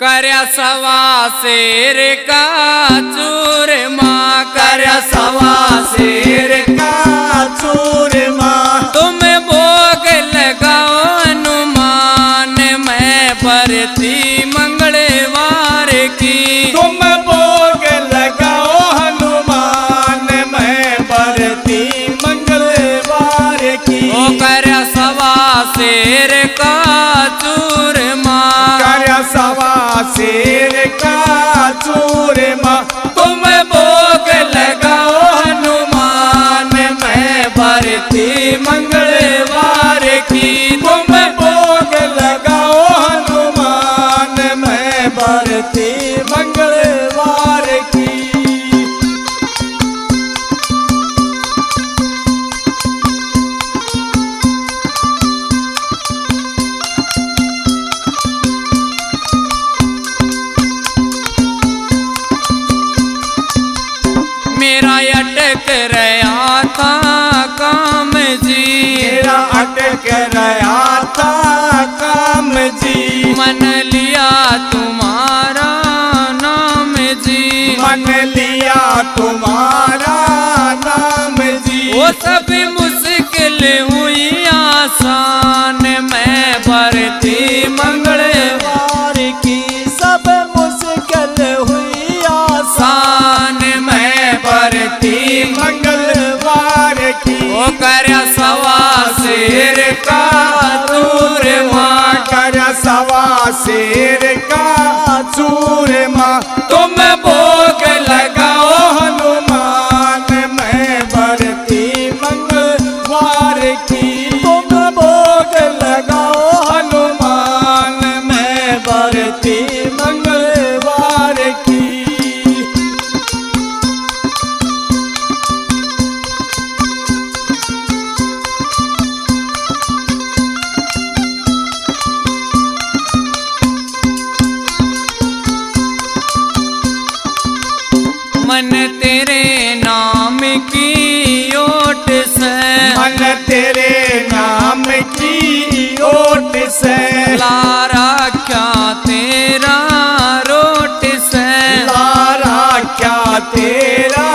करया सवा शेर का चूरमा, करया सवा शेर का चूरमा, तुम भोग लगाओ हनुमान, मैं बरती मंगलवार की। तुम भोग लगाओ हनुमान, मैं बरती मंगलवार की। ओ करया सवा शेर का चूरमा, करया सवा शेर का चूरमा, तुम भोग लगाओ हनुमान, मैं बरती मंगलवार की। तुम भोग लगाओ हनुमान, मैं बरती मंगलवार की। मेरा अटक रहा था काम जी, मेरा अटक रहा था काम जी, मन लिया तुम्हारा नाम जी, मन लिया तुम्हारा नाम जी। वो सब मुश्किल हुई आसान, मैं बरती मंगलवार की सब मुश्किल हुई आसान, मैं बरती मंगलवार की। ओ करया सवा शेर का चूरमा, करया सवा शेर का चूरमा, तुम भोग लगाओ हनुमान, मैं बरती मंगलवार की। तुम भोग लगाओ हनुमान, मैं बरती मंगलवार की। मन तेरे नाम की ओट से, मन तेरे नाम की ओट से, लारा क्या तेरा रोट से, लारा क्या तेरा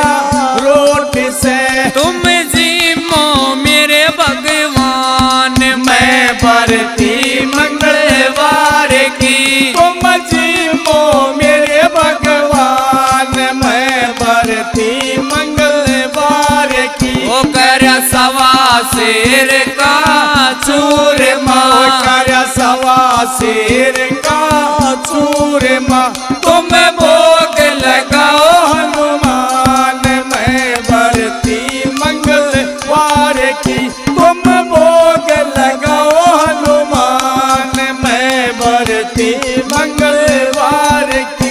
रोट से। तुम जीमो मेरे भगवान, मैं बरती मंगलवार की। तुम जीमो मेरे भगवान, मैं बरती मंगलवार की। ओ करया सवा शेर का चूरमा, करया सवा शेर का चूरमा, तुम भोग लगाओ हनुमान, मैं बरती मंगलवार की। तुम भोग लगाओ हनुमान, मैं बरती मंगलवार की।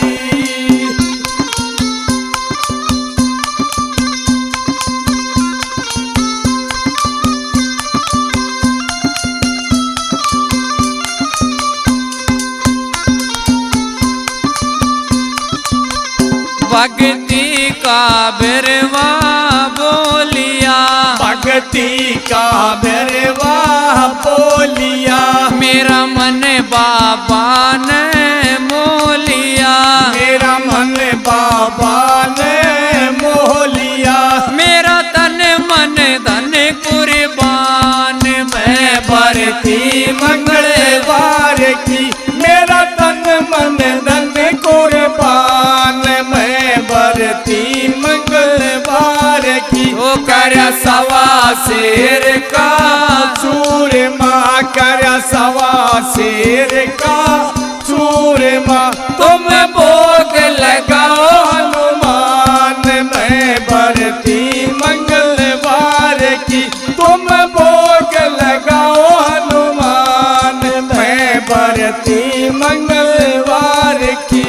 भक्ति का बिरवा बोलिया, भक्ति का बिरवा बोलिया, मेरा मन बाबा ने मोलिया, मेरा मन बाबा ने मोह लिया। मेरा तन मन धन कुर्बान, मैं बरती मंगलवार की। मेरा तन मन धन कुर्बान, मैं बरती मंगलवार की। ओ करया सवा शेर का चूरमा, करया सवा शेर का चूरमा, तुम भोग लगाओ हनुमान, मैं बरती मंगलवार की। तुम भोग लगाओ हनुमान, मैं बरती मंगलवार की।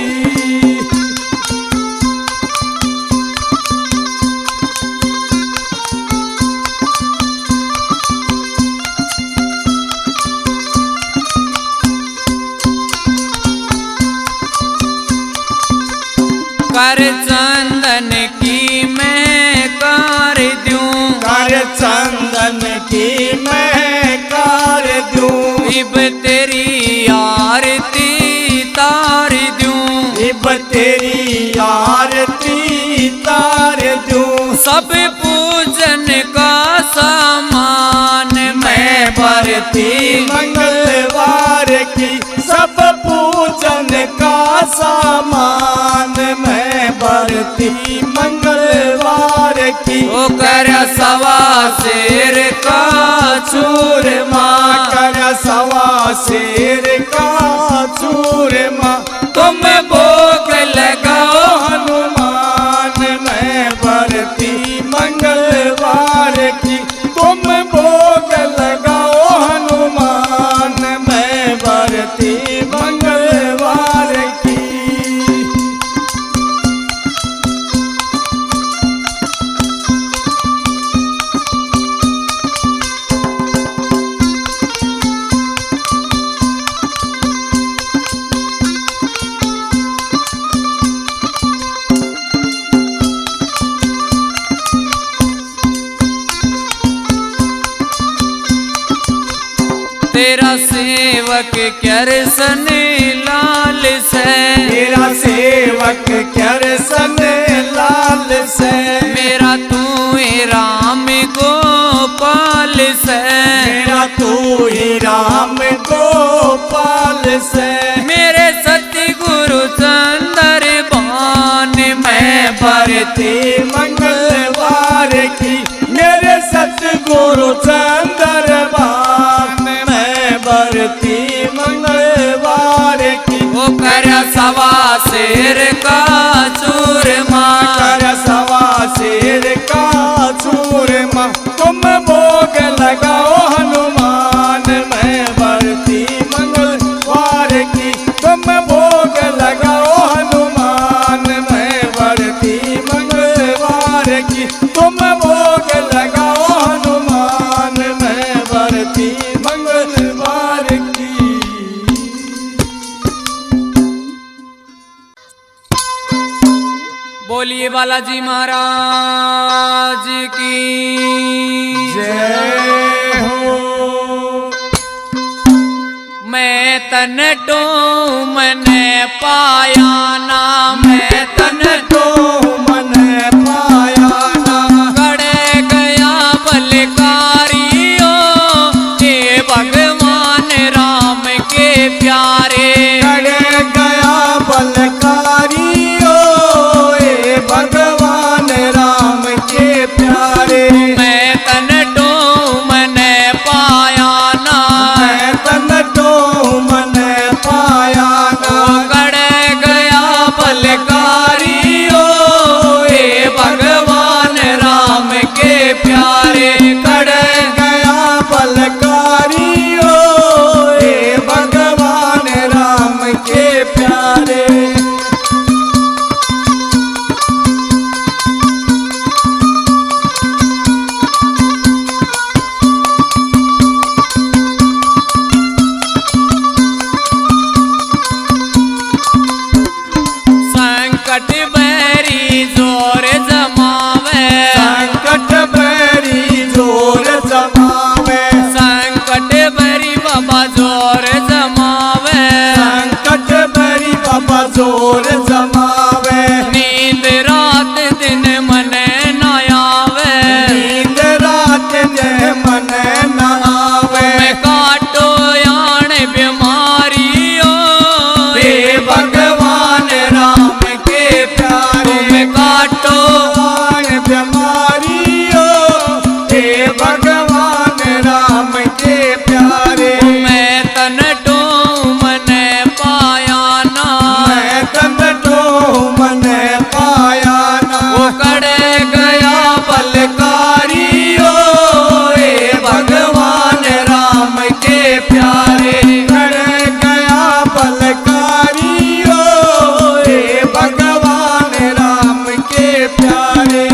कर चंदन की मैं कार दूं, कर चंदन की मैं कार दूं, इब तेरी आरती तार सब पूजन का सामान मैं भरती मंगलवार की सब पूजन का सामान मैं भरती मंगलवार की ओ कर सवा शेर का चूरमा कर सवा शेर का चूरमा तुम भोग लगाओ हनुमान मैं भरती मंगलवार की तुम भोग लगाओ हनुमान मैं भरती मंगलवार की तेरा सेवक करसन लाल से तेरा सेवक करसन लाल से मेरा तू ही राम गोपाल से मेरा तू ही राम गोपाल से मेरे सतगुरु चंदर बान मैं भरती मंगलवार की मेरे सतगुरु चंदर बान मैं भरती मंगलवार की वो कर सवा शेर का चूरमा कर सवा शेर का चूरमा तुम भोग लगाओ हनुमान मैं भरती मंगलवार की तुम भोग लगाओ हनुमान मैं भरती मंगलवार की तुम भोग लगाओ हनुमान मैं भरती मंगलवार की बोलिए बालाजी महाराज की जय हो मैं तन टो मैंने पाया ना मैं तन तो मन पाया ना गड़े गया बलकारियो हे भगवान राम के प्यारे गड़े गया बलकारियो ए भगवान राम के प्यारे मैं तन टो मैंने पाया ना मैं तन तो मन पाया ना गड़े गया बलकारियो हे भगवान राम के प्यारे गड़े गया बलकारियो ए भगवान राम के प्यारे संकट बैरी जोर जमावे संकट बैरी जोर जमावे संकट बैरी बाबा जोर जमावे संकट बैरी बाबा जोर जमावे नींद रात दिन मने न आवे नींद रात जय मन न आवे मैं काटो यान बीमारियों हे भगवान राम के प्यारे तुम काटो भगवान बीमारियों हे भगवान राम के प्यारे मैं तन टो मने पाया ना मैं तन तो मन पाया ना वो कड़े गया बलकारियो ए भगवान राम के प्यारे गड़े गया बलकारियो ए भगवान राम के प्यारे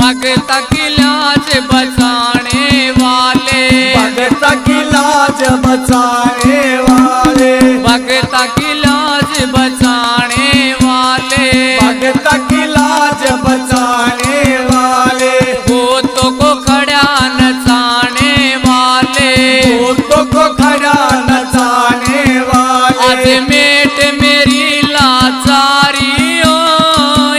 भगत की लाज बचाने वाले भगत की लाज बचाने वाले भगत की लाज बचाने वाले भगत की लाज बचाने वाले आज मेट मेरी लाचारियों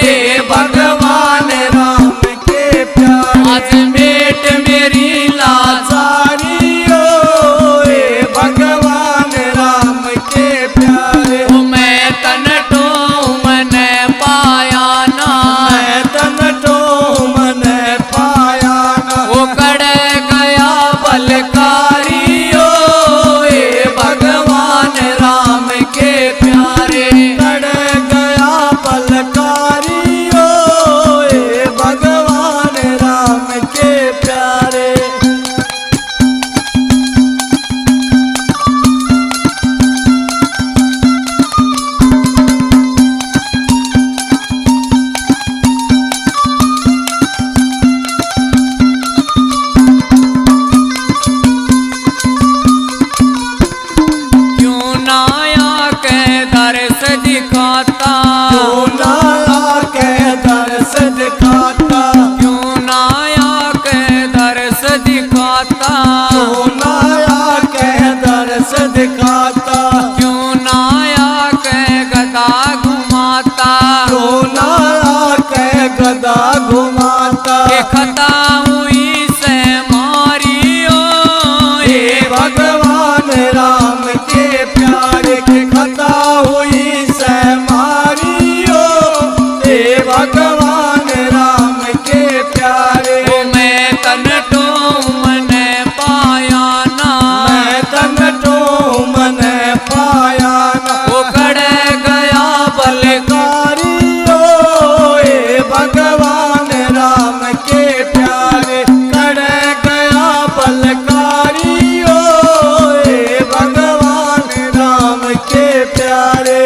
हे भगवान राम के प्यारे आज मेट मेरी लाचारियों हे भगवान राम के प्यारे मैं तन तो मन पाया ना मैं तन तो मन पाया ना वो कड़ गया बलकारियों हे भगवान राम के प्यारे कड़ गया बलकारियों हे भगवान राम के प्यारे क्यों ना आके दर्श दिखाता क्यों ना आके दर्श दिखाता क्यों ना आके दर्श दिखाता क्यों ना आके दर्श दिखाता क्यों ना आके गदा घुमाता क्यों ना आके गदा घुमाता के खता हुई से मारियो हे भगवान राम के प्यारे के खता हुई से मारियो हे भगवान राम के प्यारे मैं तन तो मन पाया ना मैं तन तो मन पाया ना वो कड़ गया बलकारियों हे भगवान राम के प्यारे कड़ गया बलकारियों हे भगवान राम के प्यारे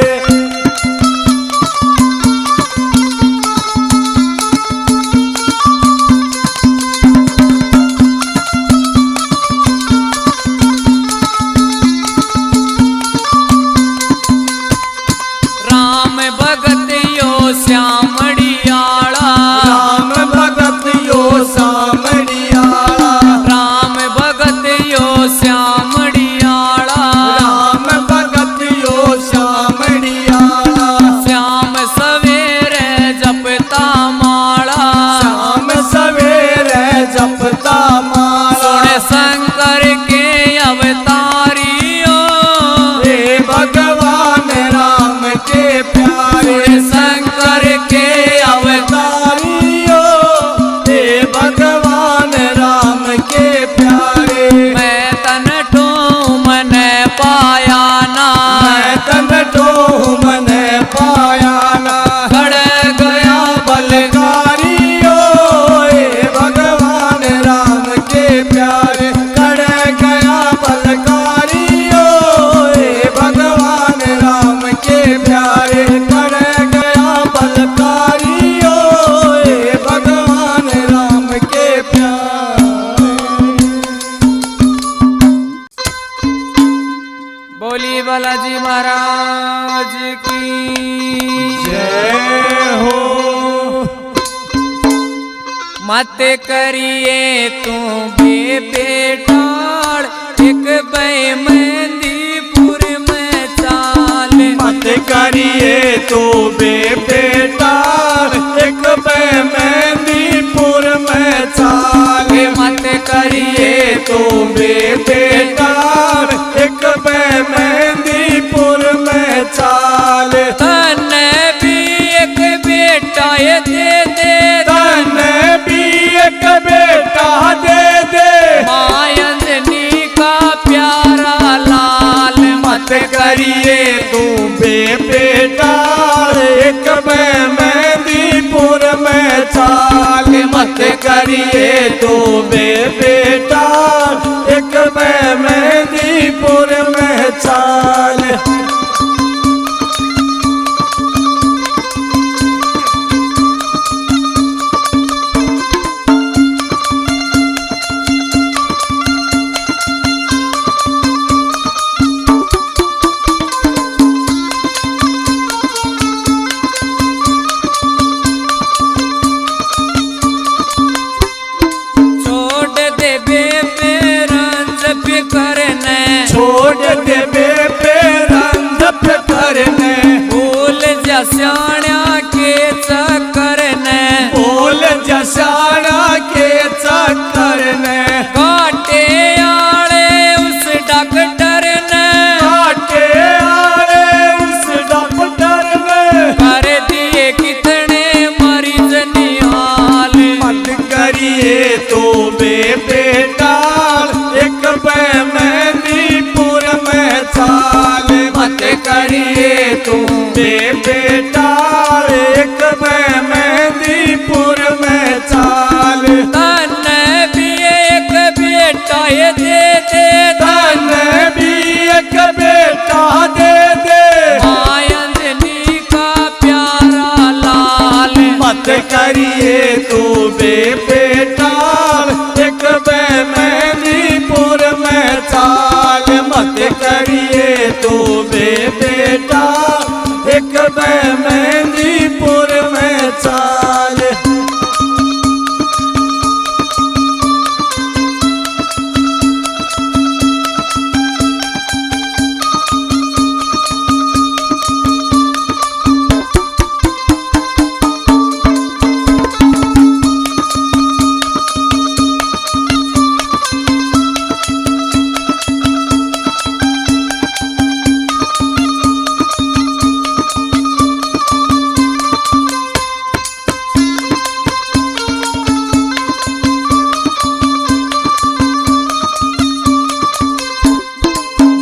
राम भगत यो श्यामड़ियाला राम भगत यो सामड़ियाला राम भगत यो श्यामड़ियाला राम भगत यो सामड़ियाला श्याम सवेरे जपता माला शाम सवेरे जपता माला सुन शंकर के अवतारियों हे भगवान राम के प्यारे सुन शंकर के अवतारियों हे भगवान राम के प्यारे मैं तन तो मन पाया ना मैं तन तो मन पाया ना खड़ गया बलकारियों हे भगवान राम के प्यारे कड़ गया बलकारियों हे भगवान राम के प्यारे कड़ गया बलकारियों हे भगवान राम के प्यारे बोली बालाजी महाराज की जय हो मत करिए तू बेटाड़ एक मेहंदीपुर में चाल मत करिए तो बेटा एक मेहंदीपुर में चाल मत करिए तो बेटा एक मेहंदीपुर में चाल तन भी एक बेटा ये दे दे तन भी एक बेटा दे दे मायंदनी का प्यारा लाल मत करिए तू बेटा एक मेहंदीपुर में चाल मत करिए तू बेटा एक मेहंदीपुर में चाल छोड़ दे बेबे रंग करिए तू बेटा एक मेहंदीपुर में चाल। तन भी एक बेटा ये दे दे, तन भी एक बेटा दे दे, आयंजनी का प्यारा लाल। मत करिए तू बेटा एक मेहंदीपुर में चाल। मत करिए तू बेटा एक मेहंदीपुर में चाल।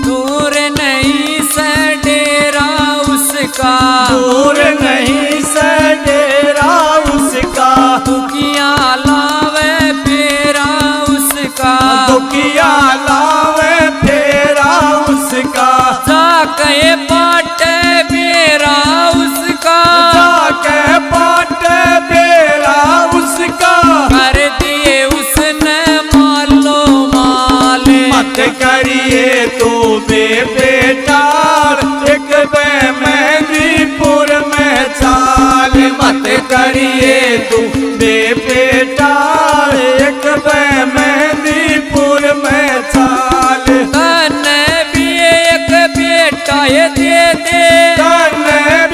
दूर नहीं से डेरा उसका, दुखिया लावे फेरा उसका, दुखिया लावे फेरा उसका, जाके बाटे बेरा उसका, जाके बाटे बेरा उसका, कर दिए उसने मालो माल। मत करिए तू बेटा एक मेहंदीपुर में चाल। मत करिए तू बेटा एक मेहंदीपुर में चाल। तन भी एक बेटा ये दे दे, तन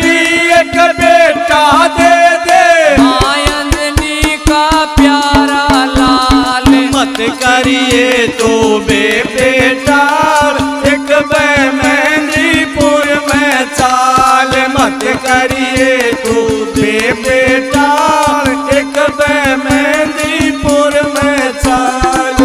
भी एक बेटा दे दे, आयंजनी का प्यारा लाल। मत करिए तू बेटा एक मेहंदीपुर में चाल। मत करिए तू बेटा एक मेहंदीपुर में चाल।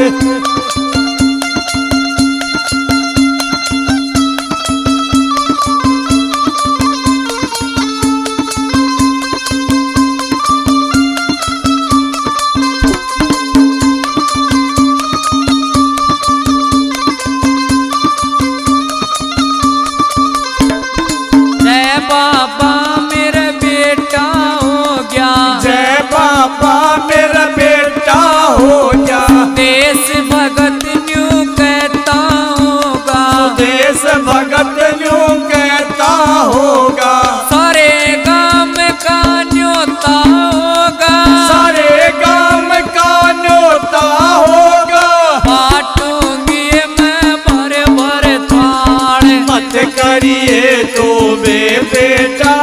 जय बाबा मेरा बेटा हो गया, जय बाबा मेरा बेटा हो गया, देश भगत न्यू कहता होगा, देश भगत न्यू कहता होगा, सारे गांव का न्योता होगा, सारे गांव का न्योता होगा, बांटूंगी मैं भर भर थाल। मत करिए तू बेटा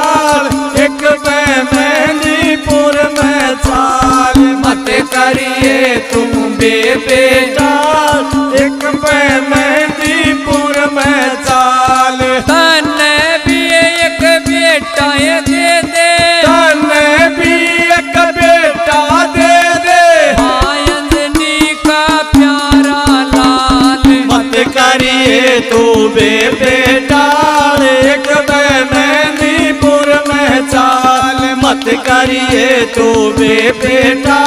एक मेहंदीपुर में चाल। मत करिए तुम बेटा एक मेहंदीपुर में चाल। तन भी एक बेटा ये दे दे, तन भी एक बेटा दे दे, आयंजनी का प्यारा लाल। मत करिए तू बेटा एक मेहंदीपुर में चाल। मत करिए तू बेटा